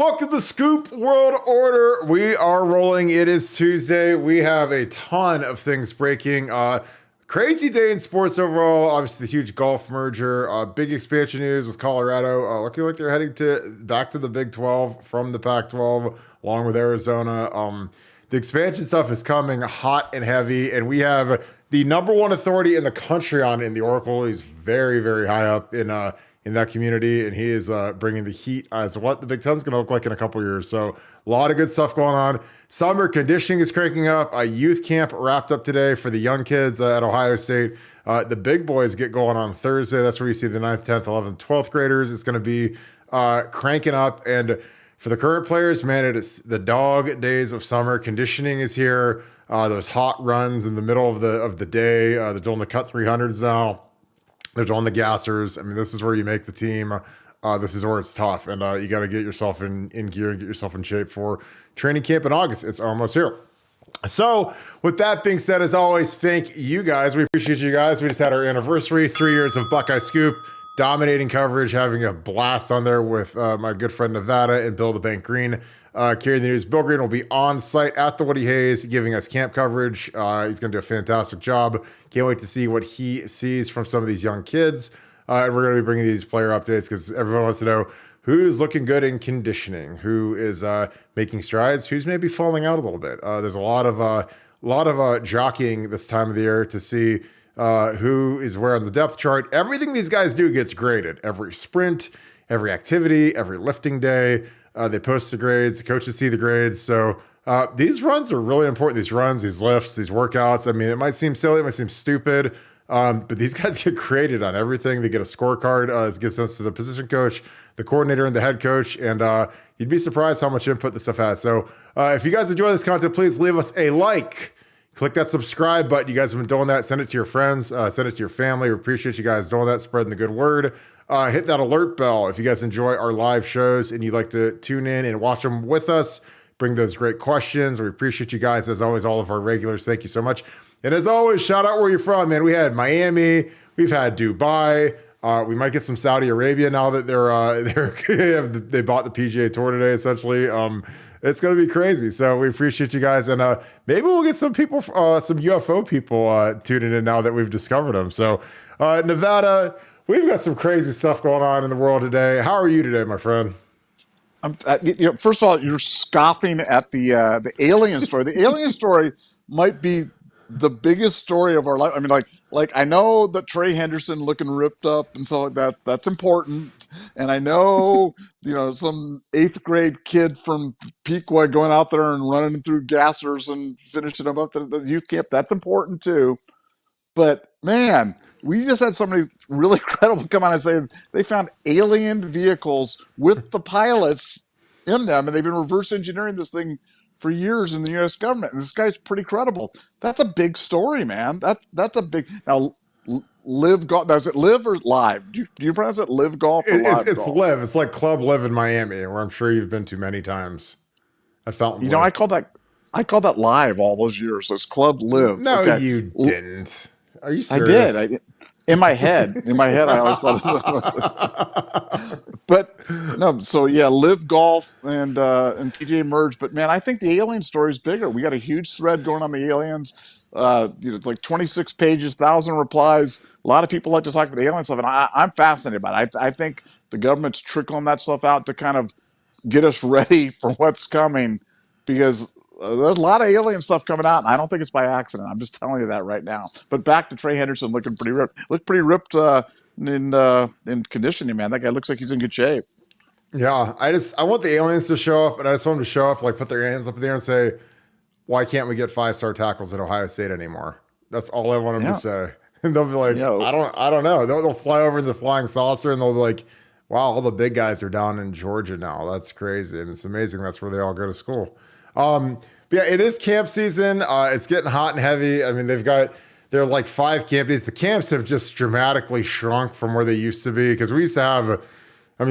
Welcome to Scoop World Order. We are rolling. It is Tuesday. We have a ton of things breaking. Crazy day in sports overall. Obviously, the huge golf merger. Big expansion news with Colorado. Looking like they're heading back to the Big 12 from the Pac-12, along with Arizona. The expansion stuff is coming hot and heavy, and we have the number one authority in the country on it in the Oracle. He's very, very high up in that community, and he is bringing the heat as to what the Big Ten's going to look like in a couple years. So a lot of good stuff going on. Summer conditioning is cranking up. A youth camp wrapped up today for the young kids at Ohio State. The big boys get going on Thursday. That's where you see the 9th, 10th, 11th, 12th graders. It's going to be cranking up. And for the current players, man, it is the dog days of summer. Conditioning is here. Those hot runs in the middle of the day. They're doing the cut 300s now. They're doing the gassers. I mean, this is where you make the team. This is where it's tough. And you got to get yourself in gear and get yourself in shape for training camp in August. It's almost here. So with that being said, as always, thank you guys. We appreciate you guys. We just had our anniversary, 3 years of Buckeye Scoop. Dominating coverage, having a blast on there with my good friend Nevada and Bill the Bank Green. Carrying the news. Bill Green will be on site at the Woody Hayes giving us camp coverage. He's going to do a fantastic job. Can't wait to see what he sees from some of these young kids. And we're going to be bringing these player updates because everyone wants to know who's looking good in conditioning, who is making strides, who's maybe falling out a little bit. There's a lot of jockeying this time of the year to see who is where on the depth chart. Everything these guys do gets graded. Every sprint, every activity, every lifting day. They post the grades. The coaches see the grades. So these runs are really important. These runs, these lifts, these workouts. I mean, it might seem silly. It might seem stupid. But these guys get graded on everything. They get a scorecard. It gets sent to the position coach, the coordinator, and the head coach. And you'd be surprised how much input this stuff has. So if you guys enjoy this content, please leave us a like. Click that subscribe button. You guys have been doing that. Send it to your friends. Send it to your family. We appreciate you guys doing that, spreading the good word. Hit that alert bell if you guys enjoy our live shows and you'd like to tune in and watch them with us. Bring those great questions. We appreciate you guys, as always, all of our regulars. Thank you so much. And as always, shout out where you're from, man. We had Miami. We've had Dubai. We might get some Saudi Arabia now that they bought the PGA Tour today, essentially. It's going to be crazy. So we appreciate you guys. And maybe we'll get some people, some UFO people tuning in now that we've discovered them. So Nevada, we've got some crazy stuff going on in the world today. How are you today, my friend? First of all, you're scoffing at the alien story. The alien story might be the biggest story of our life. I mean, like I know that Trey Henderson looking ripped up and so like that. That's important. And I know, some 8th grade kid from Pequot going out there and running through gassers and finishing them up at the youth camp. That's important too. But man, we just had somebody really credible come on and say they found alien vehicles with the pilots in them, and they've been reverse engineering this thing for years in the U.S. government. And this guy's pretty credible. That's a big story, man. That's a big. Now, live golf. Does it live or live? Do you pronounce it live golf or live it's golf? live. It's like Club Live in Miami, where I'm sure you've been to many times. At Fountain. I called that live all those years. So it's Club Live. No, okay. You didn't. Are you serious? I did. In my head, I always called it. But no, so yeah, live golf and PGA merge. But man, I think the alien story is bigger. We got a huge thread going on the aliens. It's like 26 pages, 1,000 replies. A lot of people like to talk about the alien stuff, and I'm fascinated by it. I think the government's trickling that stuff out to kind of get us ready for what's coming, because there's a lot of alien stuff coming out, and I don't think it's by accident. I'm just telling you that right now. But back to Trey Henderson looking pretty ripped. Looked pretty ripped in conditioning, man. That guy looks like he's in good shape. Yeah, I want the aliens to show up, and I just want them to show up, like put their hands up in the air and say, "Why can't we get 5-star tackles at Ohio State anymore?" That's all I want them to say. And they'll be like, I don't know. They'll fly over in the flying saucer, and they'll be like, "Wow, all the big guys are down in Georgia now. That's crazy." And it's amazing. That's where they all go to school. But yeah, it is camp season. It's getting hot and heavy. I mean, there are like 5 camp days. The camps have just dramatically shrunk from where they used to be, because we used to have,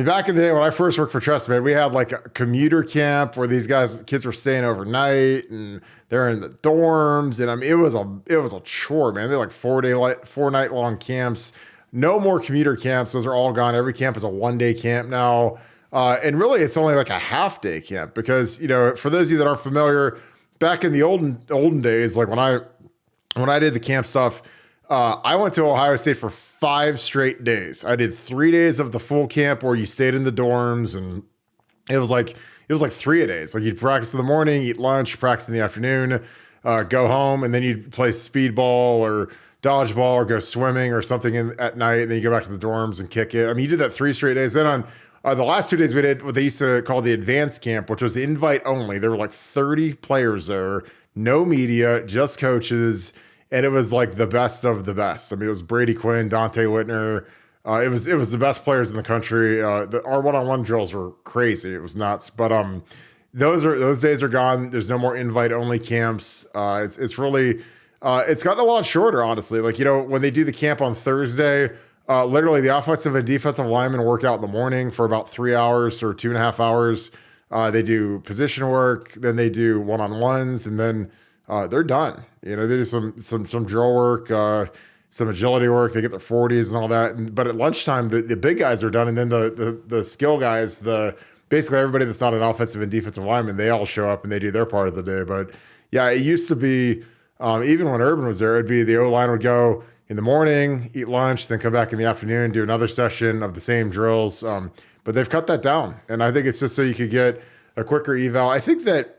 back in the day when I first worked for Trust, man, we had like a commuter camp where these kids were staying overnight and they're in the dorms. And it was a chore, man. They're like 4-night long camps. No more commuter camps. Those are all gone. Every camp is a 1-day camp now. And really, it's only like a half day camp because, for those of you that aren't familiar, back in the olden days, like when I did the camp stuff, I went to Ohio State for 5 straight days. I did 3 days of the full camp where you stayed in the dorms, and it was like 3 a days. Like you'd practice in the morning, eat lunch, practice in the afternoon, go home, and then you'd play speedball or dodgeball or go swimming or something at night. And then you go back to the dorms and kick it. I mean, you did that 3 straight days. Then on the last 2 days, we did what they used to call the advanced camp, which was invite only. There were like 30 players there, no media, just coaches. And it was like the best of the best. I mean, it was Brady Quinn, Dante Whitner. It was the best players in the country. Our one-on-one drills were crazy. It was nuts. But those days are gone. There's no more invite-only camps. It's really it's gotten a lot shorter, honestly. Like, when they do the camp on Thursday, literally the offensive and defensive linemen work out in the morning for about 3 hours or 2.5 hours. They do position work, then they do one-on-ones, and then they're done. They do some drill work, some agility work. They get their 40s and all that. But at lunchtime, the big guys are done, and then the skill guys, basically everybody that's not an offensive and defensive lineman, they all show up and they do their part of the day. But yeah, it used to be, even when Urban was there, it'd be the O-line would go in the morning, eat lunch, then come back in the afternoon, do another session of the same drills. But they've cut that down, and I think it's just so you could get a quicker eval. I think that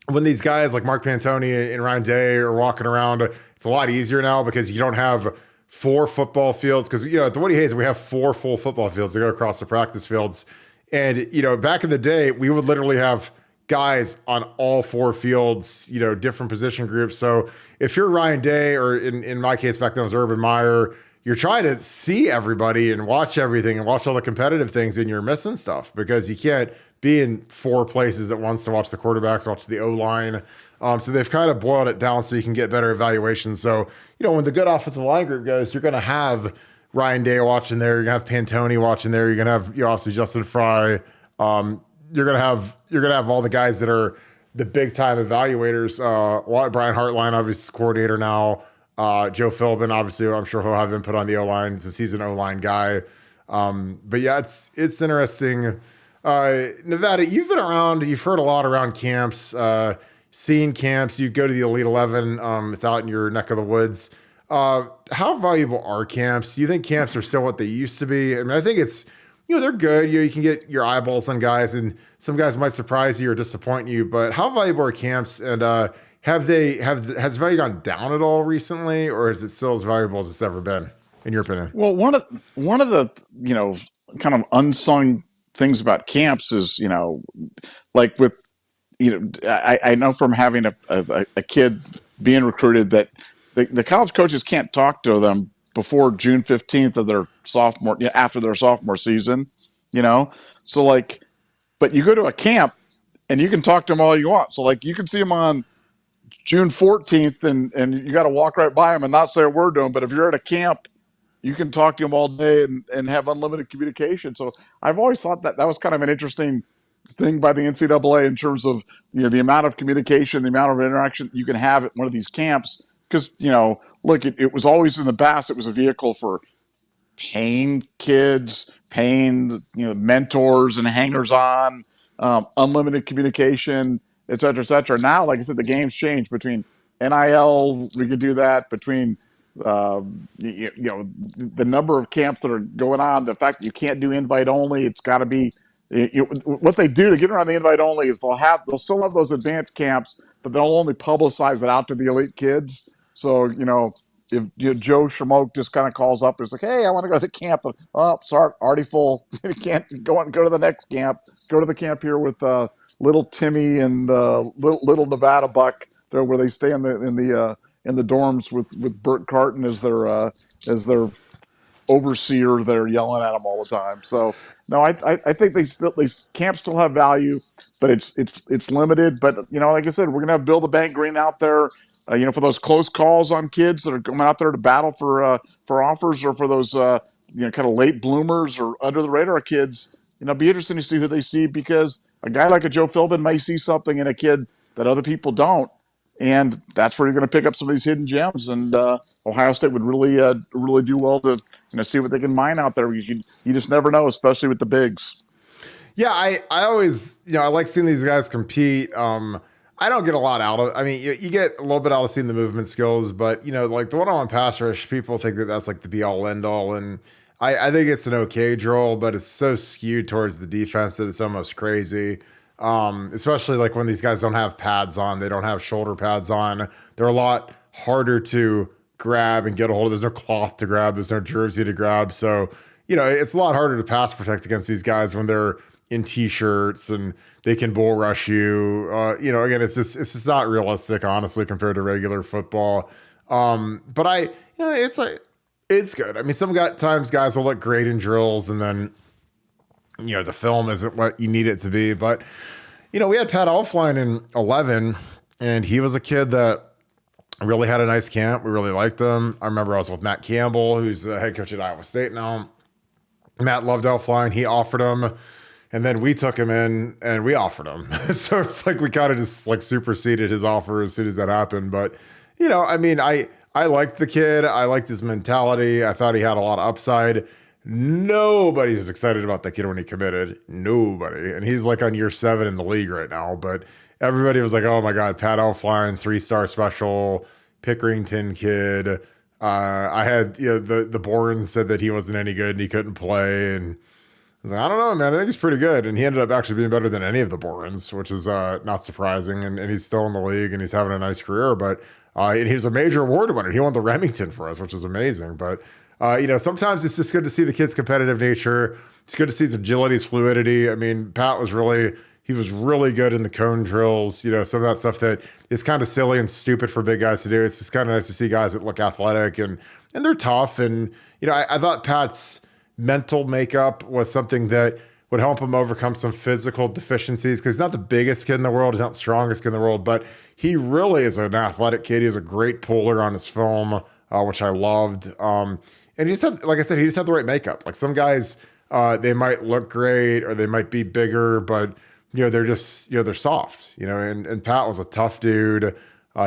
when these guys like Mark Pantoni and Ryan Day are walking around, it's a lot easier now because you don't have 4 football fields. Because, at the Woody Hayes, we have 4 full football fields to go across the practice fields. And, back in the day, we would literally have guys on all 4 fields, different position groups. So if you're Ryan Day, or in my case back then it was Urban Meyer, you're trying to see everybody and watch everything and watch all the competitive things, and you're missing stuff because you can't be in 4 places at once to watch the quarterbacks, watch the O-line. So they've kind of boiled it down so you can get better evaluations. So, when the good offensive line group goes, you're going to have Ryan Day watching there. You're going to have Pantoni watching there. You're going to have, obviously Justin Fry. You're going to have all the guys that are the big time evaluators. Brian Hartline, obviously coordinator now. Joe Philbin, obviously, I'm sure he'll have input on the O-line since he's an O-line guy. But yeah, it's interesting. Nevada, you've been around, you've heard a lot around camps, seen camps. You go to the Elite 11, it's out in your neck of the woods. How valuable are camps? Do you think camps are still what they used to be? I mean, I think it's, they're good. You can get your eyeballs on guys, and some guys might surprise you or disappoint you, but how valuable are camps? And has value gone down at all recently, or is it still as valuable as it's ever been, in your opinion? Well, one of the kind of unsung things about camps is, like with, I know from having a kid being recruited that the college coaches can't talk to them before June 15th of their sophomore, after their sophomore season, so like, but you go to a camp and you can talk to them all you want. So like, you can see them on June 14th and you got to walk right by them and not say a word to them. But if you're at a camp, you can talk to them all day and have unlimited communication. So I've always thought that was kind of an interesting thing by the NCAA in terms of, the amount of communication, the amount of interaction you can have at one of these camps. Because, look, it was always in the past, it was a vehicle for paying kids, paying, mentors and hangers on, unlimited communication, et cetera, et cetera. Now, like I said, the game's changed between NIL, we could do that, between the number of camps that are going on, the fact that you can't do invite only, it's got to be what they do to get around the invite only is they'll still have those advanced camps, but they'll only publicize it out to the elite kids. So if Joe Schmoke just kind of calls up and is like, hey, I want to go to the camp, oh, sorry, already full. You can't go to the next camp. Go to the camp here with little Timmy and little Nevada Buck, where they stay in the dorms with Bert Carton as their overseer. They're yelling at them all the time. So no, I think these camps still have value, but it's limited. But like I said, we're gonna have Bill the Bank Green out there, for those close calls on kids that are going out there to battle for offers, or for those kind of late bloomers or under the radar kids. Be interesting to see who they see, because a guy like a Joe Philbin may see something in a kid that other people don't. And that's where you're going to pick up some of these hidden gems. And Ohio State would really do well to see what they can mine out there. You just never know, especially with the bigs. Yeah, I always, I like seeing these guys compete. I don't get a lot out of. I mean, you get a little bit out of seeing the movement skills, but like the one-on-one pass rush, people think that that's like the be-all end-all, and I think it's an okay drill, but it's so skewed towards the defense that it's almost crazy. Especially like when these guys don't have pads on, they don't have shoulder pads on. They're a lot harder to grab and get a hold of. There's no cloth to grab. There's no jersey to grab. So, it's a lot harder to pass protect against these guys when they're in t-shirts and they can bull rush you. Again, it's just not realistic, honestly, compared to regular football. But it's like, it's good. I mean, times guys will look great in drills and then, the film isn't what you need it to be. But, we had Pat Elflein in 11, and he was a kid that really had a nice camp. We really liked him. I remember I was with Matt Campbell, who's the head coach at Iowa State now. Matt loved Elflein. He offered him, and then we took him in and we offered him. So it's like we kind of just like superseded his offer as soon as that happened. But, I liked the kid. I liked his mentality. I thought he had a lot of upside. Nobody was excited about that kid when he committed. Nobody. And he's like on year 7 in the league right now. But everybody was like, oh my God, Pat Elflein, 3-star special, Pickerington kid. I had, the Borns said that he wasn't any good and he couldn't play. And I was like, I don't know, man. I think he's pretty good. And he ended up actually being better than any of the Borns, which is not surprising. And he's still in the league and he's having a nice career. But and he was a major award winner. He won the Remington for us, which is amazing. But sometimes it's just good to see the kid's competitive nature. It's good to see his agility, his fluidity. I mean, Pat was really good in the cone drills. Some of that stuff that is kind of silly and stupid for big guys to do. It's just kind of nice to see guys that look athletic and they're tough. And, I thought Pat's mental makeup was something that would help him overcome some physical deficiencies because he's not the biggest kid in the world. He's not the strongest kid in the world, but he really is an athletic kid. He has a great puller on his film, which I loved. And he just had, like I said, he just had the right makeup. Like some guys, they might look great or they might be bigger, but they're just, they're soft, and Pat was a tough dude.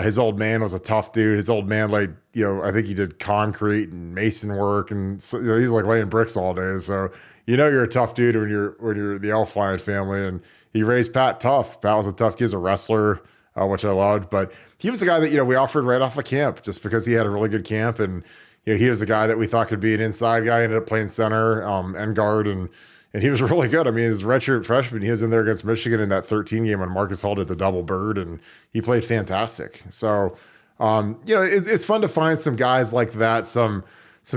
His old man was a tough dude. His old man, like, I think he did concrete and mason work and so, he's like laying bricks all day. So, you're a tough dude when you're the Elflein family, and he raised Pat tough. Pat was a tough kid. He's a wrestler, which I loved, but he was a guy that, we offered right off the camp just because he had a really good camp. And, he was a guy that we thought could be an inside guy. He ended up playing center, and guard, and he was really good. I mean, his redshirt freshman, he was in there against Michigan in that 13 game when Marcus Hall did the double bird, and he played fantastic. So, it's fun to find some guys like that, some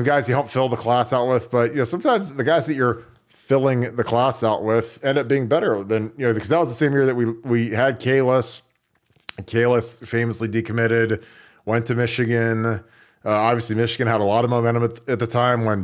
guys you help fill the class out with. But, sometimes the guys that you're filling the class out with end up being better than, because that was the same year that we had Kalis. Kalis famously decommitted, went to Michigan. Obviously, Michigan had a lot of momentum at the time when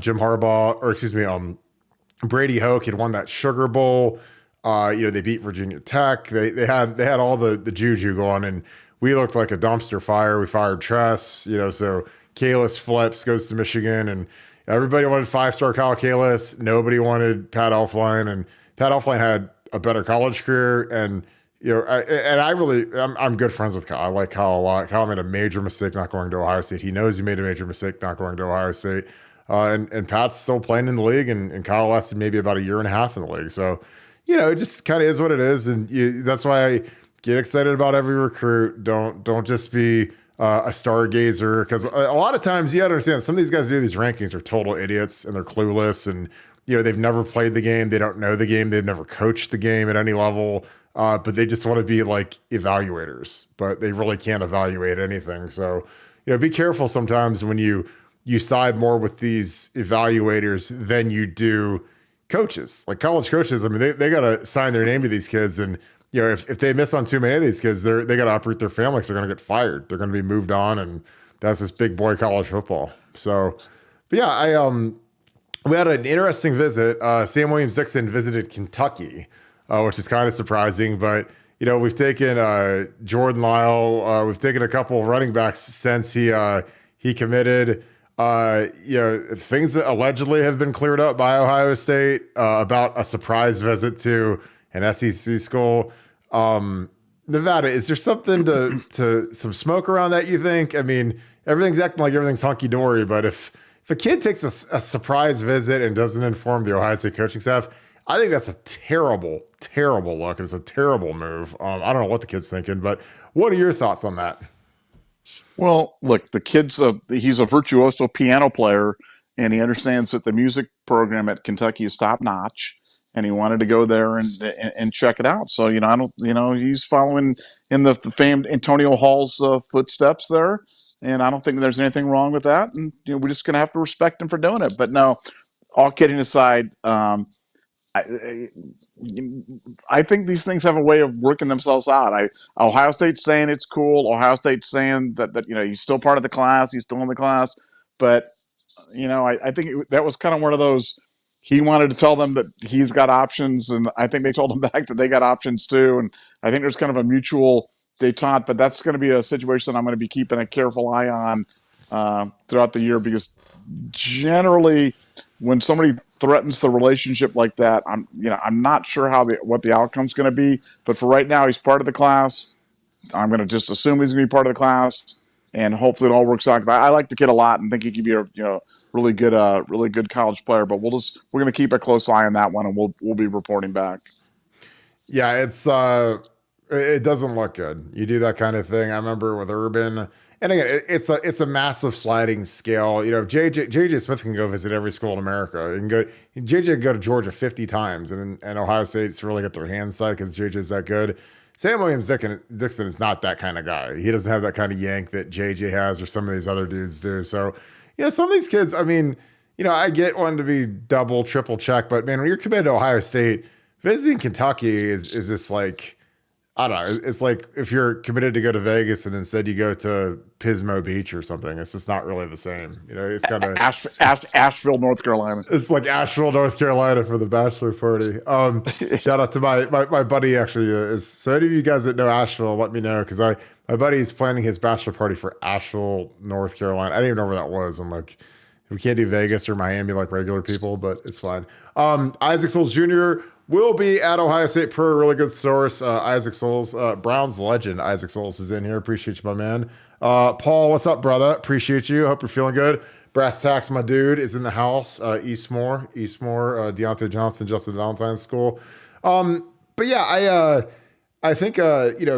Brady Hoke had won that Sugar Bowl. They beat Virginia Tech. They had all the juju going, and we looked like a dumpster fire. We fired Tress, so Kalis flips, goes to Michigan, and everybody wanted 5-star Kyle Kalis. Nobody wanted Pat Elflein, and Pat Elflein had a better college career. And I'm good friends with Kyle. I like Kyle a lot. Kyle made a major mistake not going to Ohio State. He knows he made a major mistake not going to Ohio State. And Pat's still playing in the league, and Kyle lasted maybe about a year and a half in the league. So, it just kind of is what it is. And that's why I get excited about every recruit. Don't just be a stargazer, because a lot of times you got to understand some of these guys who do these rankings are total idiots and they're clueless, and they've never played the game. They don't know the game. They've never coached the game at any level. But they just want to be like evaluators, but they really can't evaluate anything. So, be careful sometimes when you side more with these evaluators than you do coaches. Like college coaches, I mean, they got to sign their name to these kids. And, if they miss on too many of these kids, they got to uproot their family because they're going to get fired. They're going to be moved on. And that's this big boy college football. So, but yeah, we had an interesting visit. Sam Williams-Dixon visited Kentucky, which is kind of surprising. But, we've taken Jordan Lyle. We've taken a couple of running backs since he committed. Things that allegedly have been cleared up by Ohio State about a surprise visit to an SEC school. Nevada, is there something to some smoke around that, you think? I mean, everything's acting like everything's hunky-dory, but if a kid takes a surprise visit and doesn't inform the Ohio State coaching staff, I think that's a terrible, terrible look. It's a terrible move. I don't know what the kid's thinking, but what are your thoughts on that? Well, look, the kid's he's a virtuoso piano player, and he understands that the music program at Kentucky is top notch, and he wanted to go there and check it out. So I don't, he's following in the famed Antonio Hall's footsteps there, and I don't think there's anything wrong with that. And we're just gonna have to respect him for doing it. But no, all kidding aside, I, I think these things have a way of working themselves out. Ohio State's saying it's cool. Ohio State's saying that he's still part of the class. He's still in the class, but I think that was kind of one of those. He wanted to tell them that he's got options, and I think they told him back that they got options too. And I think there's kind of a mutual detente, but that's going to be a situation I'm going to be keeping a careful eye on throughout the year, because generally when somebody threatens the relationship like that, I'm not sure what the outcome's going to be. But for right now, he's part of the class. I'm going to just assume he's going to be part of the class, and hopefully it all works out. I like the kid a lot and think he could be a really good college player. But we're going to keep a close eye on that one, and we'll be reporting back. Yeah, it doesn't look good. You do that kind of thing. I remember with Urban, and again, it's a massive sliding scale. If JJ Smith can go visit every school in America, and JJ can go to Georgia 50 times, and Ohio State's really got their hands tied because JJ's that good. Sam Williams-Dixon is not that kind of guy. He doesn't have that kind of yank that JJ has or some of these other dudes do. So, some of these kids, I mean, I get one to be double, triple check, but man, when you're committed to Ohio State, visiting Kentucky is just like, I don't know. It's like if you're committed to go to Vegas and instead you go to Pismo Beach or something. It's just not really the same. It's kind of Asheville, North Carolina. It's like Asheville, North Carolina for the bachelor party. Shout out to my buddy actually is. So any of you guys that know Asheville, let me know, because my buddy is planning his bachelor party for Asheville, North Carolina. I didn't even know where that was. I'm like, we can't do Vegas or Miami like regular people, but it's fine. Isaac Souls Jr. will be at Ohio State per a really good source. Isaac Souls, Browns legend. Isaac Souls is in here. Appreciate you, my man. Paul, what's up, brother? Appreciate you. Hope you're feeling good. Brass Tacks, my dude, is in the house. Eastmore, Deontay Johnson, Justin Valentine School. But yeah, I think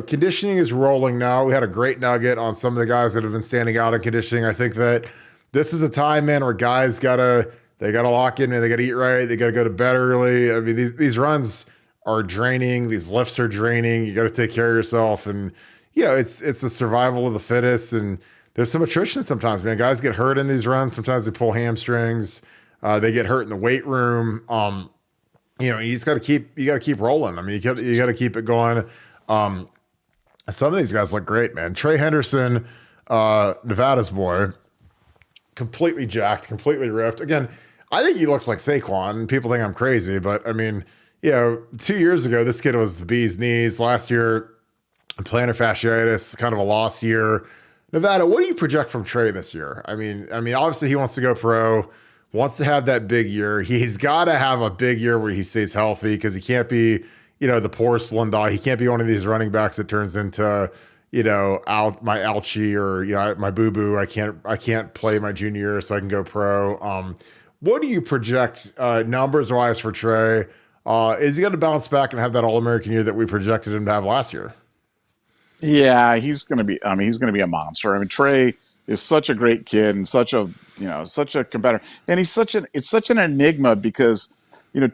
conditioning is rolling now. We had a great nugget on some of the guys that have been standing out in conditioning. I think that this is a time, man, where guys gotta lock in and they gotta eat right. They gotta go to bed early. I mean, these runs are draining. These lifts are draining. You gotta take care of yourself, and it's the survival of the fittest. And there's some attrition sometimes, man. Guys get hurt in these runs. Sometimes they pull hamstrings. They get hurt in the weight room. You just gotta keep rolling. I mean, you gotta keep it going. Some of these guys look great, man. Trey Henderson, Nevada's boy, completely jacked, completely ripped. Again, I think he looks like Saquon. People think I'm crazy, but I mean, 2 years ago, this kid was the bee's knees. Last year, plantar fasciitis, kind of a lost year. Nevada, what do you project from Trey this year? I mean, obviously he wants to go pro, wants to have that big year. He's got to have a big year where he stays healthy, because he can't be, the porcelain doll. He can't be one of these running backs that turns into, my ouchie or, my boo-boo. I can't play my junior year so I can go pro. What do you project numbers-wise for Trey? Is he going to bounce back and have that All-American year that we projected him to have last year? Yeah, he's going to be a monster. I mean, Trey is such a great kid and such a competitor. And it's such an enigma, because,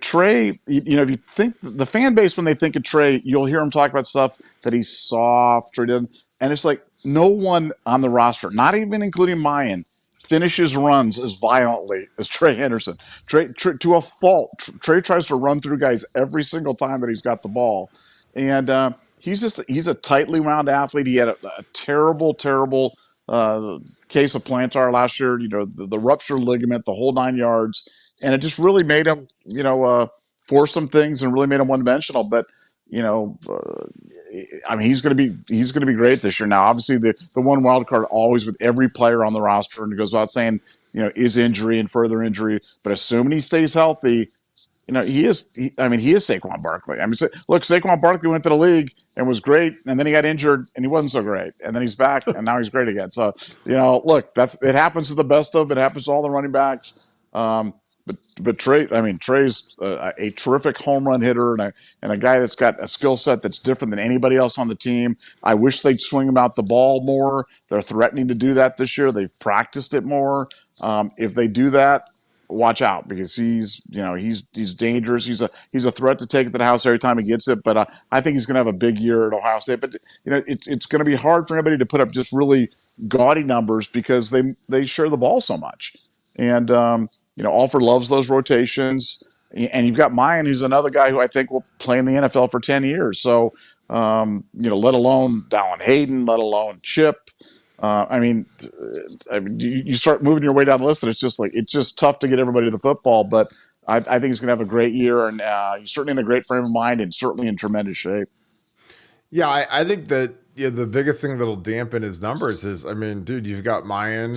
Trey, if you think the fan base, when they think of Trey, you'll hear him talk about stuff that he's soft or doesn't. And it's like no one on the roster, not even including Mayan, finishes runs as violently as Trey Henderson. Trey to a fault. Trey tries to run through guys every single time that he's got the ball. And he's a tightly wound athlete. He had a terrible case of plantar last year, the ruptured ligament, the whole 9 yards. And it just really made him, force some things and really made him one-dimensional. But, I mean, he's going to be great this year. Now, obviously, the one wild card always with every player on the roster, and it goes without saying, is injury and further injury. But assuming he stays healthy, he is Saquon Barkley. I mean, look, Saquon Barkley went to the league and was great, and then he got injured and he wasn't so great, and then he's back and now he's great again. So, look, it happens to the best of. It happens to all the running backs. but Trey's a terrific home run hitter and a guy that's got a skill set that's different than anybody else on the team. I wish they'd swing him out the ball more. They're threatening to do that this year. They've practiced it more. If they do that, watch out because he's dangerous. He's a threat to take it to the house every time he gets it. But I think he's going to have a big year at Ohio State. But it's going to be hard for anybody to put up just really gaudy numbers because they share the ball so much. And Alford loves those rotations. And you've got Mayan, who's another guy who I think will play in the NFL for 10 years. So let alone Dallin Hayden, let alone Chip. You start moving your way down the list, and it's just tough to get everybody to the football. But I think he's going to have a great year, and he's certainly in a great frame of mind, and certainly in tremendous shape. Yeah, I think that the biggest thing that'll dampen his numbers is, dude, you've got Mayan,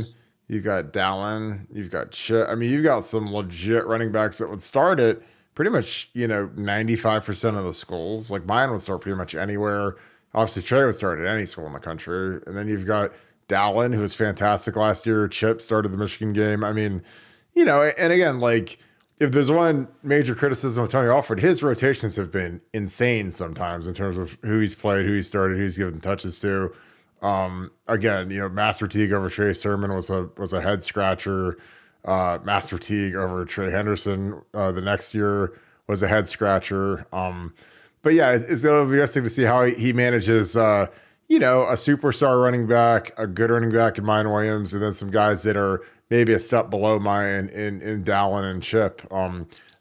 you've got Dallin, you've got Chip. You've got some legit running backs that would start at pretty much 95% of the schools. Like Mayan would start pretty much anywhere. Obviously, Trey would start at any school in the country, and then you've got Dallin, who was fantastic last year. Chip started the Michigan game. And again, like if there's one major criticism of Tony Alford, his rotations have been insane sometimes in terms of who he's played, who he started, who he's given touches to. Again, Master Teague over Trey Sermon was a head scratcher. Master Teague over Trey Henderson the next year was a head scratcher. But yeah, it's going to be interesting to see how he manages a superstar running back, a good running back in Mayan Williams, and then some guys that are maybe a step below Mayan in Dallin and Chip.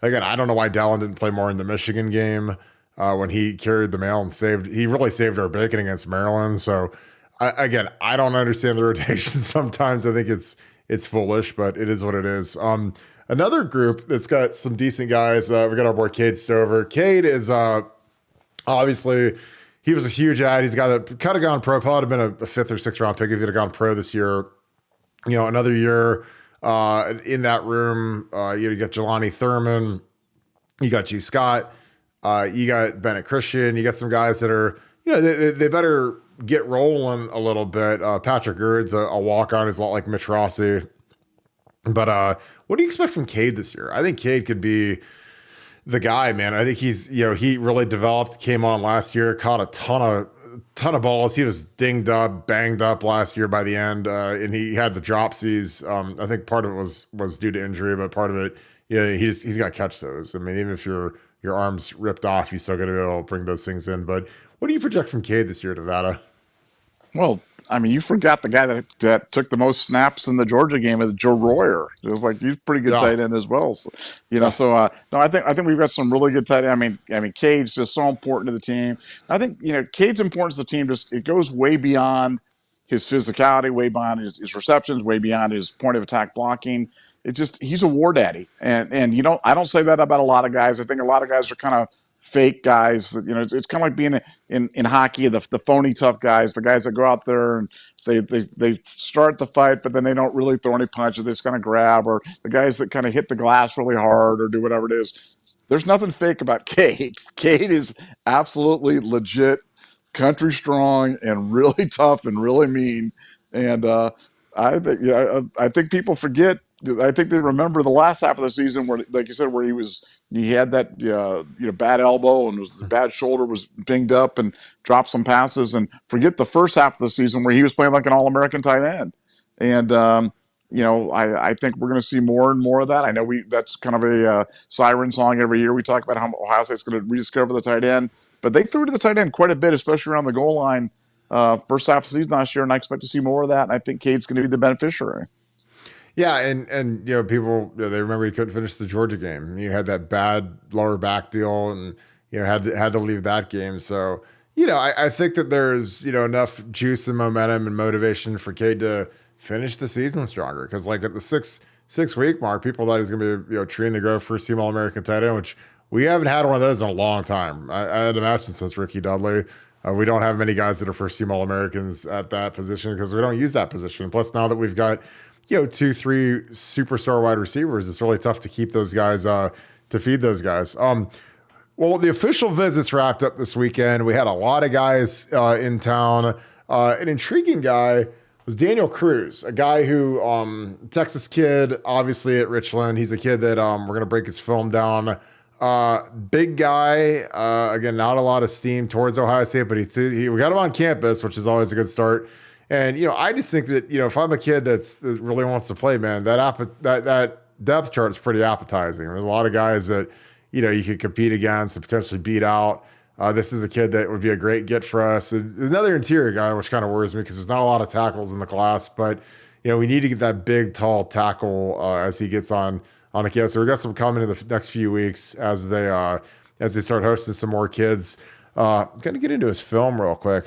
Again, I don't know why Dallin didn't play more in the Michigan game when he carried the mail and he really saved our bacon against Maryland. So I don't understand the rotation sometimes. I think it's foolish, but it is what it is. Another group that's got some decent guys. We got our boy Cade Stover. Cade is obviously, he was a huge ad. He's got a kind of gone pro. Probably been a 5th or 6th round pick if he'd have gone pro this year. Another year in that room. You got Jelani Thurman. You got G. Scott. You got Bennett Christian. You got some guys that are, they better get rolling a little bit. Patrick Gird's a walk-on. He's a lot like Mitch Rossi. But what do you expect from Cade this year? I think Cade could be the guy, man. I think he's, he really developed, came on last year, caught a ton of balls. He was dinged up, banged up last year by the end, and he had the dropsies. I think part of it was due to injury, but part of it, he's got to catch those. Even if your arm's ripped off, you still got to be able to bring those things in. But what do you project from Cade this year, Nevada? Well, you forgot the guy that took the most snaps in the Georgia game is Joe Royer. It was like he's pretty good tight end as well. So, no, I think we've got some really good tight end. Cade's just so important to the team. I think Cade's importance to the team it goes way beyond his physicality, way beyond his receptions, way beyond his point of attack blocking. It's just he's a war daddy, and I don't say that about a lot of guys. I think a lot of guys are kind of fake guys. It's kind of like being in hockey, the phony tough guys, the guys that go out there and they start the fight, but then they don't really throw any punches. They just kind of grab, or the guys that kind of hit the glass really hard or do whatever it is. There's nothing fake about Cade. Cade is absolutely legit, country strong, and really tough and really mean. And I think people forget. I think they remember the last half of the season where, like you said, where he had that bad elbow and the bad shoulder, was binged up and dropped some passes, and forget the first half of the season where he was playing like an All-American tight end. And I think we're going to see more and more of that. I know that's kind of a siren song every year. We talk about how Ohio State's going to rediscover the tight end, but they threw to the tight end quite a bit, especially around the goal line first half of the season last year, and I expect to see more of that. And I think Cade's going to be the beneficiary. Yeah, and people they remember he couldn't finish the Georgia game. You had that bad lower back deal, and had to leave that game. So I think that there's enough juice and momentum and motivation for Cade to finish the season stronger. Because like at the six week mark, people thought he was going to be treating the growth first team All-American tight end, which we haven't had one of those in a long time. I'd imagine since Ricky Dudley. We don't have many guys that are first team All-Americans at that position because we don't use that position. Plus, now that we've got 2-3 superstar wide receivers, it's really tough to keep those guys, to feed those guys. Well, the official visits wrapped up this weekend. We had a lot of guys in town. An intriguing guy was Daniel Cruz, a guy who, Texas kid, obviously at Richland. He's a kid that we're gonna break his film down. Big guy. Again, not a lot of steam towards Ohio State, but we got him on campus, which is always a good start. And I just think that if I'm a kid that really wants to play, man, that depth chart is pretty appetizing. There's a lot of guys that you could compete against and potentially beat out. This is a kid that would be a great get for us. There's another interior guy, which kind of worries me because there's not a lot of tackles in the class, but we need to get that big, tall tackle as he gets on a kid. So we got some coming in the next few weeks as they start hosting some more kids. Gonna get into his film real quick.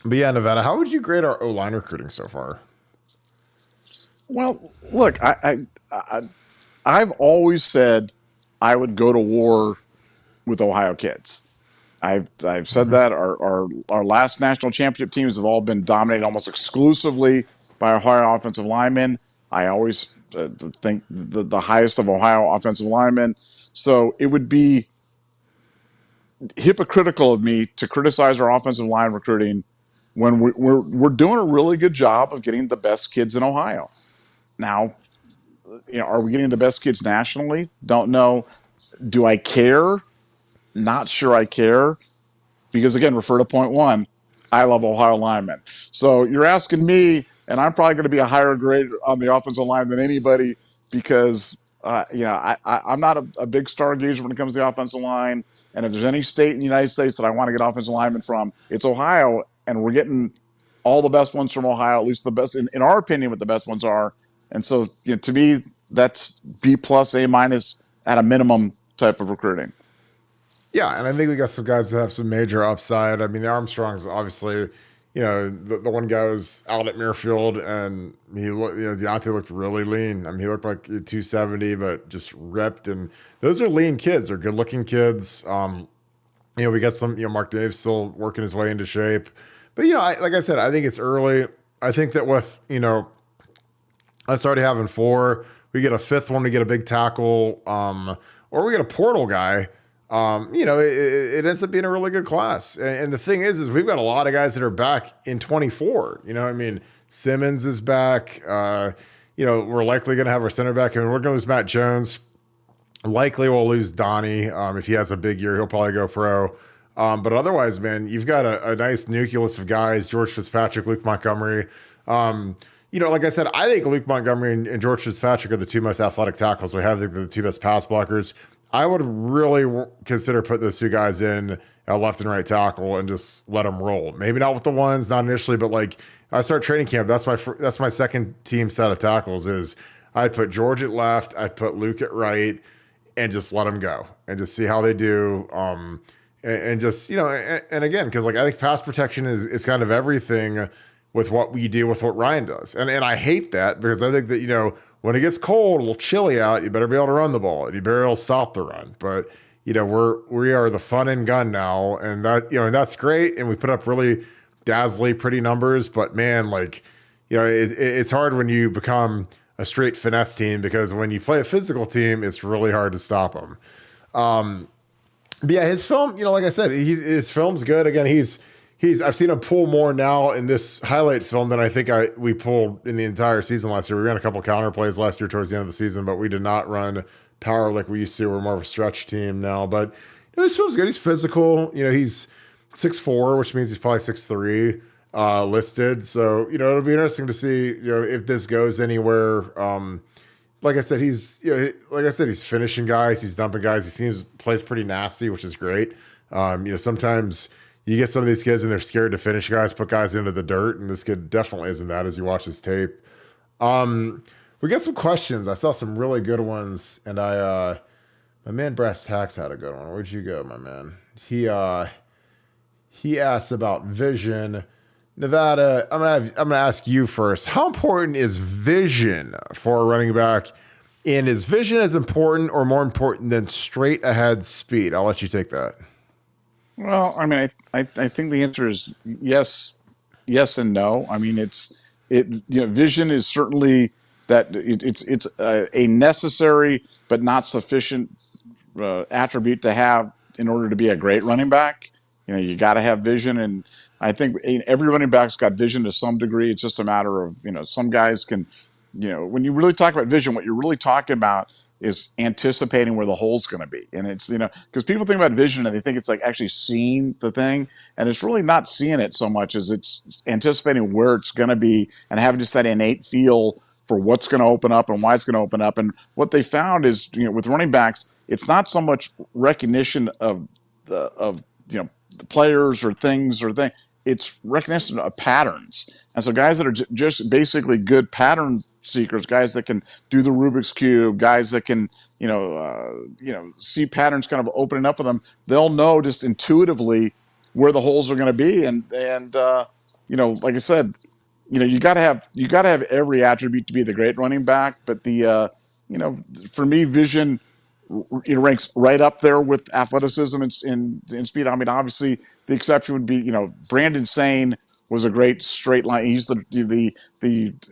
But yeah, Nevada, how would you grade our O-line recruiting so far? Well, look, I've always said I would go to war with Ohio kids. I've said that our last national championship teams have all been dominated almost exclusively by Ohio offensive linemen. I always think the highest of Ohio offensive linemen. So it would be hypocritical of me to criticize our offensive line recruiting when we're doing a really good job of getting the best kids in Ohio. Now, are we getting the best kids nationally? Don't know. Do I care? Not sure I care. Because again, refer to point one, I love Ohio linemen. So you're asking me, and I'm probably going to be a higher grade on the offensive line than anybody because, I'm not a big star gazer when it comes to the offensive line. And if there's any state in the United States that I want to get offensive linemen from, it's Ohio. And we're getting all the best ones from Ohio, at least the best, in our opinion, what the best ones are. And so, to me, that's B plus, A minus at a minimum type of recruiting. Yeah, and I think we got some guys that have some major upside. I mean, the Armstrongs, obviously, the one guy was out at Muirfield, and Deontay looked really lean. I mean, he looked like 270, but just ripped. And those are lean kids. They're good-looking kids. We got some, Mark Dave's still working his way into shape. But, like I said, I think it's early. I think that with, us already having four, we get a fifth one, we get a big tackle, or we get a portal guy. It ends up being a really good class. And the thing is we've got a lot of guys that are back in 24. Simmons is back. We're likely going to have our center back. I mean, we're going to lose Matt Jones. Likely we'll lose Donnie. If he has a big year, he'll probably go pro. But otherwise, man, you've got a nice nucleus of guys, George Fitzpatrick, Luke Montgomery. Like I said, I think Luke Montgomery and George Fitzpatrick are the two most athletic tackles we have. I think they're the two best pass blockers. I would really consider putting those two guys in at left and right tackle and just let them roll. Maybe not with the ones, not initially, but like I start training camp. That's my second team set of tackles. Is I'd put George at left, I'd put Luke at right, and just let them go and just see how they do. And just and again, because like I think pass protection is kind of everything with what we do with what Ryan does, and I hate that because I think that when it gets cold, a little chilly out, you better be able to run the ball. You better be able to stop the run. But, we are the fun and gun now. And and that's great. And we put up really dazzling, pretty numbers. But man, it's hard when you become a straight finesse team because when you play a physical team, it's really hard to stop them. But yeah, his film, like I said, his film's good. Again, I've seen him pull more now in this highlight film than I think we pulled in the entire season last year. We ran a couple counter plays last year towards the end of the season, but we did not run power like we used to. We're more of a stretch team now. But his film's good. He's physical. He's 6'4", which means he's probably 6'3", listed. So it'll be interesting to see if this goes anywhere. Like I said, he's finishing guys, he's dumping guys. He plays pretty nasty, which is great. Sometimes you get some of these kids and they're scared to finish guys, put guys into the dirt, and this kid definitely isn't that as you watch his tape. We got some questions. I saw some really good ones, and my man Brass Tax had a good one. Where'd you go, my man? He asked about vision. Nevada, I'm gonna ask you first. How important is vision for a running back? And is vision as important or more important than straight ahead speed? I'll let you take that. Well, I mean, I think the answer is yes, and no. I mean, vision is certainly it's a necessary but not sufficient attribute to have in order to be a great running back. You got to have vision, and I think every running back's got vision to some degree. It's just a matter of some guys can, when you really talk about vision, what you're really talking about is anticipating where the hole's going to be. And it's because people think about vision and they think it's like actually seeing the thing, and it's really not seeing it so much as it's anticipating where it's going to be and having just that innate feel for what's going to open up and why it's going to open up. And what they found is, with running backs, it's not so much recognition of the players or things. It's recognition of patterns. And so guys that are just basically good pattern seekers, guys that can do the Rubik's Cube, guys that can see patterns kind of opening up for them, they'll know just intuitively where the holes are going to be. And like I said, you got to have every attribute to be the great running back. But for me, vision ranks right up there with athleticism and speed. I mean, obviously the exception would be, Brandon Sane was a great straight line. He's the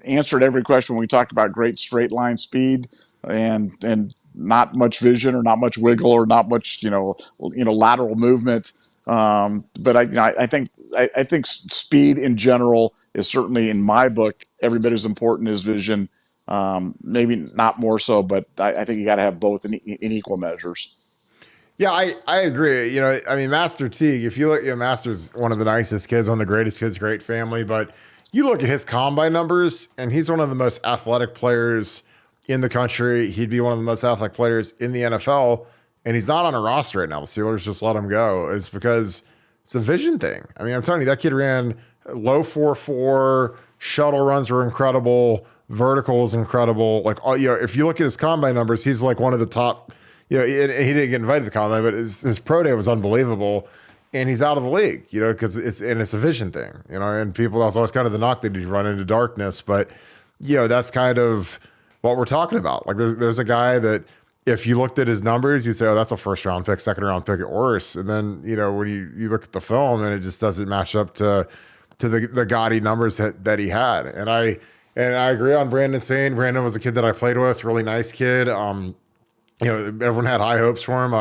answer to every question when we talk about great straight line speed and not much vision or not much wiggle or not much, lateral movement. But I think speed in general is certainly, in my book, every bit as important as vision. Maybe not more so, but I think you got to have both in equal measures. Yeah, I agree. I mean, Master Teague, if you look, Master's one of the nicest kids, one of the greatest kids, great family, but you look at his combine numbers and he's one of the most athletic players in the country. He'd be one of the most athletic players in the NFL, and he's not on a roster right now. The Steelers just let him go. It's because it's a vision thing. I mean, I'm telling you, that kid ran low 4.4, shuttle runs were incredible. Vertical is incredible. Like, if you look at his combine numbers, he's like one of the top. He didn't get invited to the combine, but his pro day was unbelievable, and he's out of the league. Because it's a vision thing. And people, that's always kind of the knock that he'd run into darkness. But that's kind of what we're talking about. Like, there's a guy that if you looked at his numbers, you'd say, oh, that's a first round pick, second round pick at worst. And then when you look at the film, and it just doesn't match up to the gaudy numbers that he had. And I agree on Brandon Sane. Brandon was a kid that I played with, really nice kid. Everyone had high hopes for him.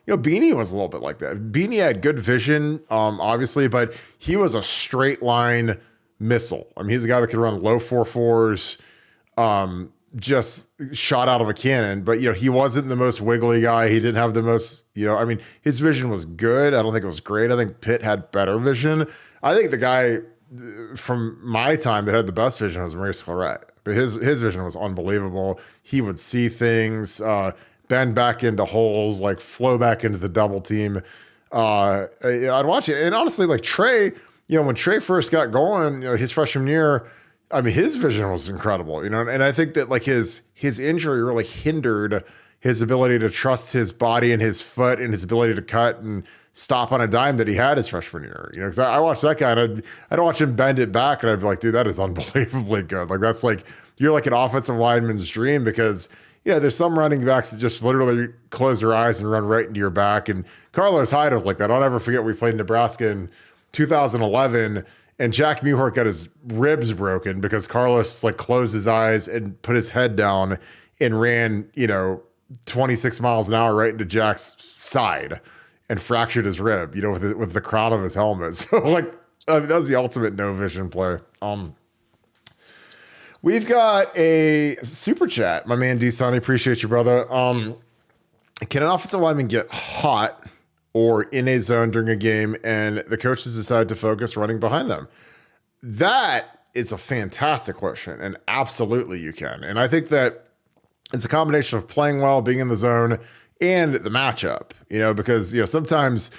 Beanie was a little bit like that. Beanie had good vision, obviously, but he was a straight line missile. I mean, he's a guy that could run low 4.4s, just shot out of a cannon. But, he wasn't the most wiggly guy. He didn't have the most, his vision was good. I don't think it was great. I think Pitt had better vision. I think the guy from my time that had the best vision was Maurice Clarett. But his vision was unbelievable. He would see things, bend back into holes, like flow back into the double team. I'd watch it. And honestly, like Trey, when Trey first got going, his freshman year, I mean, his vision was incredible, and I think that like his injury really hindered his ability to trust his body and his foot and his ability to cut and stop on a dime that he had his freshman year. Because I watched that guy and I'd watch him bend it back and I'd be like, dude, that is unbelievably good. Like, that's like, you're like an offensive lineman's dream, because there's some running backs that just literally close their eyes and run right into your back. And Carlos Hyde was like that. I'll never forget, we played Nebraska in 2011, and Jack Mewhort got his ribs broken because Carlos like closed his eyes and put his head down and ran, 26 miles an hour right into Jack's side and fractured his rib, with the crown of his helmet. So like, that was the ultimate no vision play. We've got a super chat. My man D Sonny, appreciate you, brother. Can an offensive lineman get hot or in a zone during a game and the coaches decide to focus running behind them? That is a fantastic question, and absolutely you can. And I think that it's a combination of playing well, being in the zone, and the matchup. Because sometimes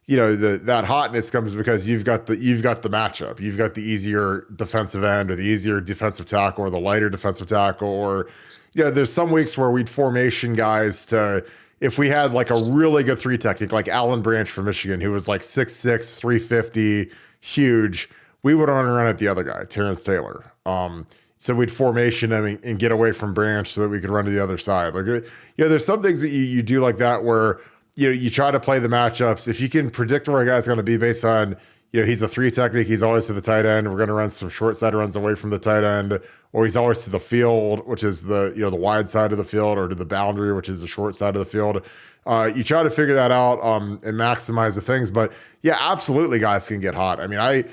that hotness comes because you've got the matchup. You've got the easier defensive end or the easier defensive tackle or the lighter defensive tackle, or there's some weeks where we'd formation guys to. If we had like a really good three technique, like Alan Branch from Michigan, who was like 6'6", 350, huge, we would run at the other guy, Terrence Taylor. So we'd formation him and get away from Branch so that we could run to the other side. Like, there's some things that you do like that where, you try to play the matchups. If you can predict where a guy's going to be based on, he's a three technique. He's always to the tight end. We're going to run some short side runs away from the tight end, or he's always to the field, which is the wide side of the field, or to the boundary, which is the short side of the field. You try to figure that out and maximize the things. But yeah, absolutely, guys can get hot. I mean, I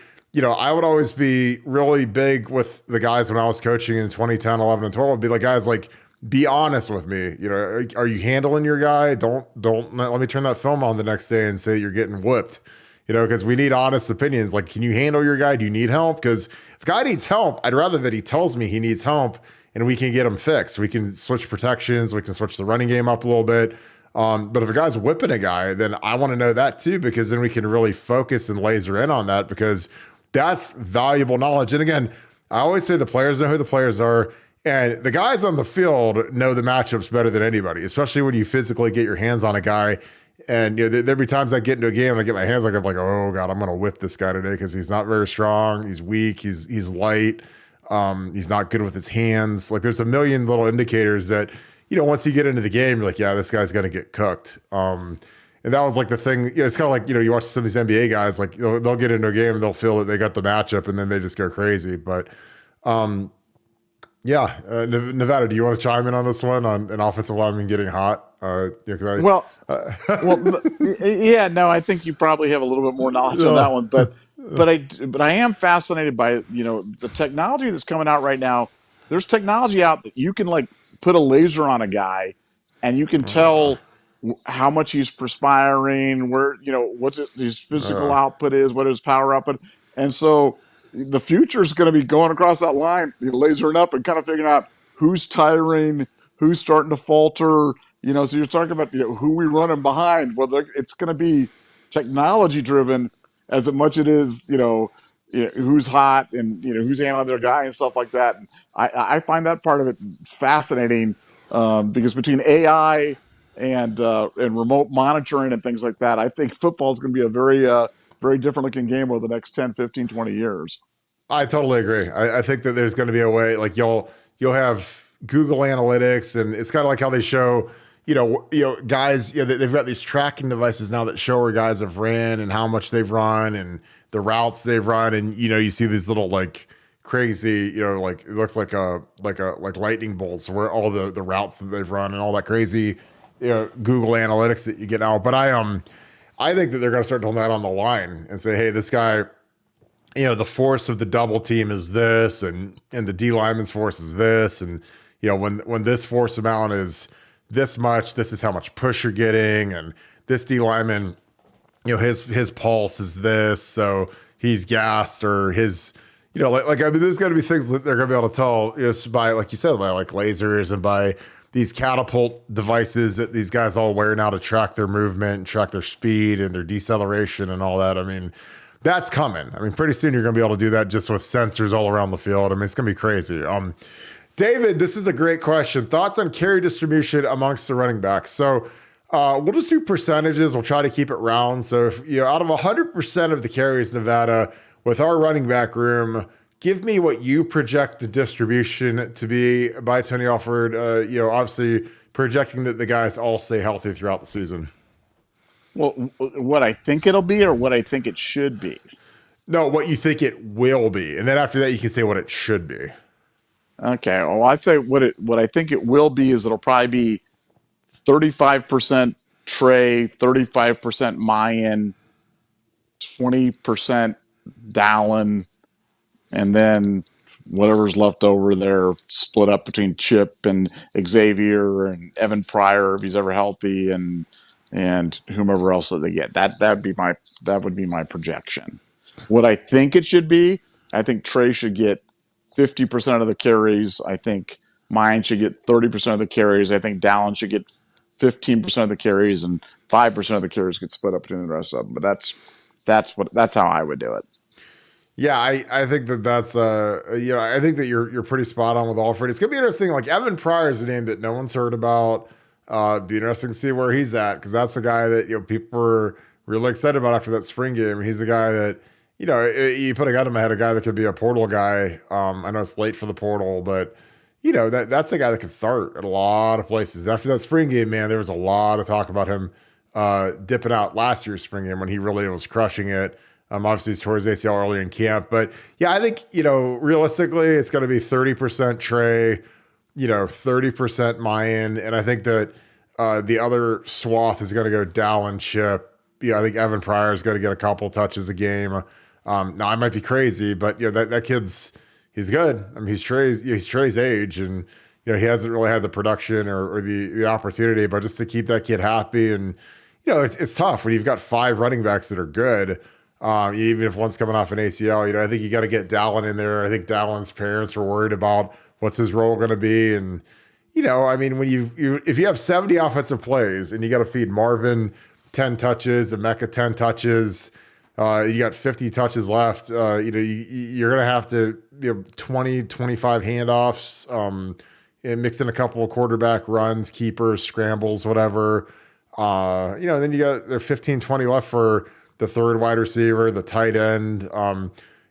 would always be really big with the guys when I was coaching in 2010, 11, and 12. Be like, guys, like, be honest with me. Are you handling your guy? Don't let me turn that film on the next day and say you're getting whipped. Because we need honest opinions. Like, can you handle your guy? Do you need help? Because if a guy needs help, I'd rather that he tells me he needs help and we can get him fixed. We can switch protections. We can switch the running game up a little bit. But if a guy's whipping a guy, then I want to know that too, because then we can really focus and laser in on that, because that's valuable knowledge. And again, I always say the players know who the players are. And the guys on the field know the matchups better than anybody, especially when you physically get your hands on a guy. And there'd be times I get into a game and I get my hands like, I'm like, oh God, I'm gonna whip this guy today because he's not very strong, he's weak, he's light, he's not good with his hands. Like, there's a million little indicators that once you get into the game, you're like, yeah, this guy's gonna get cooked. And that was like the thing. It's kind of like you watch some of these NBA guys, like they'll get into a game and they'll feel that they got the matchup and then they just go crazy. But yeah, Nevada, do you want to chime in on this one on an offensive lineman getting hot? Well, yeah, no, I think you probably have a little bit more knowledge on that one, but I am fascinated by the technology that's coming out right now. There's technology out that you can like put a laser on a guy, and you can tell how much he's perspiring, where what his physical output is, what his power output, and so the future is going to be going across that line, lasering up and kind of figuring out who's tiring, who's starting to falter. So you're talking about who we running behind. Well, it's going to be technology driven as much it is who's hot and who's handling their guy and stuff like that. And I find that part of it fascinating because between AI and remote monitoring and things like that, I think football is going to be a very different looking game over the next 10, 15, 20 years. I totally agree. I think that there's going to be a way, like you'll have Google Analytics, and it's kind of like how they show, guys, they've got these tracking devices now that show where guys have ran and how much they've run and the routes they've run. And, you see these little like crazy, like it looks like lightning bolts where all the routes that they've run and all that crazy, Google Analytics that you get out. But I think that they're going to start doing that on the line and say, hey, this guy, the force of the double team is this, and the D lineman's force is this. And, when this force amount is this much, this is how much push you're getting. And this D lineman, his pulse is this. So he's gassed, or his, I mean, there's got to be things that they're going to be able to tell, by, like you said, by like lasers and by these catapult devices that these guys all wear now to track their movement and track their speed and their deceleration and all that. I mean, that's coming. I mean, pretty soon you're going to be able to do that just with sensors all around the field. I mean, it's going to be crazy. David, this is a great question. Thoughts on carry distribution amongst the running backs? So we'll just do percentages. We'll try to keep it round. So if out of 100% of the carries, Nevada, with our running back room, give me what you project the distribution to be by Tony Alford. Obviously projecting that the guys all stay healthy throughout the season. Well, what I think it'll be, or what I think it should be? No, what you think it will be. And then after that, you can say what it should be. Okay. Well, I'd say what I think it will be is it'll probably be 35% Trey, 35% Mayan, 20% Dallin, and then whatever's left over there split up between Chip and Xavier and Evan Pryor if he's ever healthy, and whomever else that they get. That would be my projection. What I think it should be, I think Trey should get 50% of the carries. I think Mayan should get 30% of the carries. I think Dallin should get 15% of the carries, and 5% of the carries get split up between the rest of them. But that's how I would do it. Yeah, I think that's I think that you're pretty spot on with Alfred. It's gonna be interesting. Like, Evan Pryor is a name that no one's heard about. Be interesting to see where he's at, because that's the guy that people were really excited about after that spring game. He's a guy that you put a gun in my head, a guy that could be a portal guy. I know it's late for the portal, but that's the guy that could start at a lot of places. And after that spring game, man, there was a lot of talk about him dipping out last year's spring game when he really was crushing it. Obviously, he's towards ACL early in camp. But yeah, I think, realistically, it's going to be 30% Trey, 30% Mayan. And I think that the other swath is going to go Dallin, Chip. I think Evan Pryor is going to get a couple touches a game. Now, I might be crazy, but, that kid's, he's good. I mean, he's Trey's age, and, he hasn't really had the production or the opportunity, but just to keep that kid happy. And, it's tough when you've got 5 running backs that are good. Even if one's coming off an ACL, I think you got to get Dallin in there. I think Dallin's parents were worried about what's his role going to be. And, I mean, when if you have 70 offensive plays and you got to feed Marvin 10 touches, Emeka 10 touches, you got 50 touches left, you're going to have to, 20, 25 handoffs, and mix in a couple of quarterback runs, keepers, scrambles, whatever. Then you got there 15, 20 left for the third wide receiver, the tight end.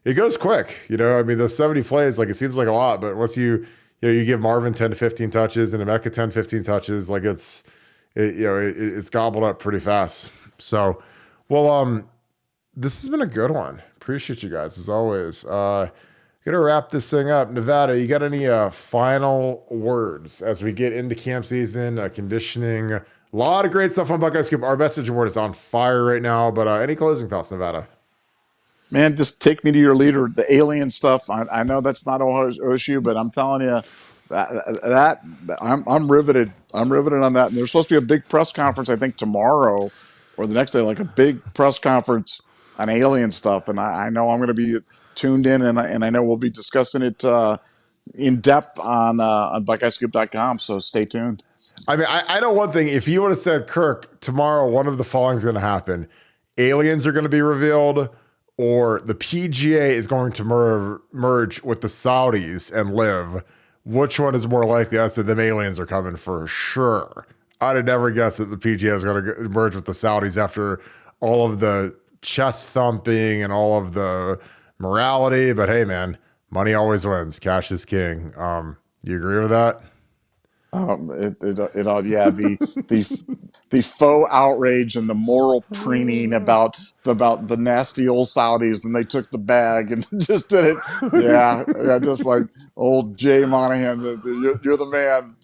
It goes quick, I mean, those 70 plays, like, it seems like a lot, but once you give Marvin 10 to 15 touches and Emeka 10, 15 touches, like it's gobbled up pretty fast. So, well, this has been a good one. Appreciate you guys as always. Gonna wrap this thing up. Nevada, you got any final words as we get into camp season, conditioning? A lot of great stuff on Buckeye Scoop. Our message board is on fire right now, but any closing thoughts, Nevada? Man, just take me to your leader. The alien stuff. I know that's not OSU, but I'm telling you that I'm riveted. I'm riveted on that. And there's supposed to be a big press conference, I think tomorrow or the next day, like a big press conference on alien stuff. And I know I'm going to be tuned in, and I know we'll be discussing it in depth on BuckeyeScoop.com. So stay tuned. I mean, I know one thing. If you would have said, Kirk, tomorrow, one of the following is going to happen. Aliens are going to be revealed, or the PGA is going to merge with the Saudis and live. Which one is more likely? I said them aliens are coming for sure. I'd have never guessed that the PGA is going to merge with the Saudis after all of the chest thumping and all of the morality. But hey, man, money always wins. Cash is king. You agree with that? The faux outrage and the moral preening about the nasty old Saudis, and they took the bag and just did it. Yeah, just like old Jay Monahan. You're the man.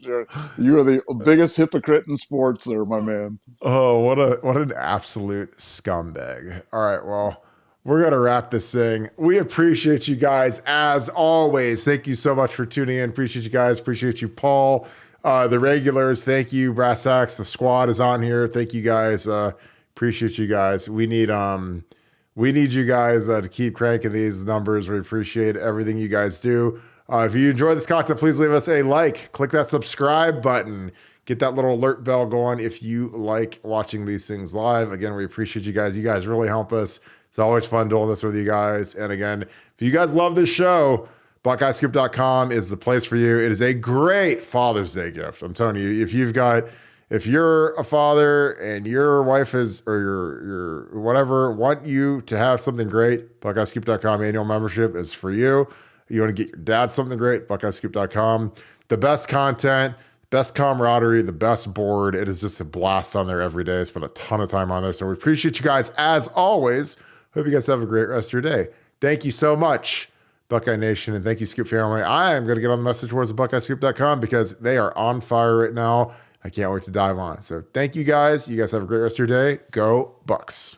You're the biggest hypocrite in sports, there, my man. Oh, what an absolute scumbag. All right, well, we're going to wrap this thing. We appreciate you guys as always. Thank you so much for tuning in. Appreciate you guys. Appreciate you, Paul. The regulars, thank you. Brass Axe, the squad is on here. Thank you guys. Appreciate you guys. We need you guys to keep cranking these numbers. We appreciate everything you guys do. If you enjoy this content, please leave us a like. Click that subscribe button. Get that little alert bell going if you like watching these things live. Again, we appreciate you guys. You guys really help us. It's always fun doing this with you guys. And again, if you guys love this show, BuckeyeScoop.com is the place for you. It is a great Father's Day gift. I'm telling you, if you're a father and your wife is, or your whatever, want you to have something great, BuckeyeScoop.com annual membership is for you. You want to get your dad something great, BuckeyeScoop.com. The best content, best camaraderie, the best board. It is just a blast on there every day. I spend a ton of time on there. So we appreciate you guys as always. Hope you guys have a great rest of your day. Thank you so much, Buckeye Nation, and thank you, Scoop family. I am going to get on the message boards of BuckeyeScoop.com because they are on fire right now. I can't wait to dive on. So thank you guys. You guys have a great rest of your day. Go Bucks.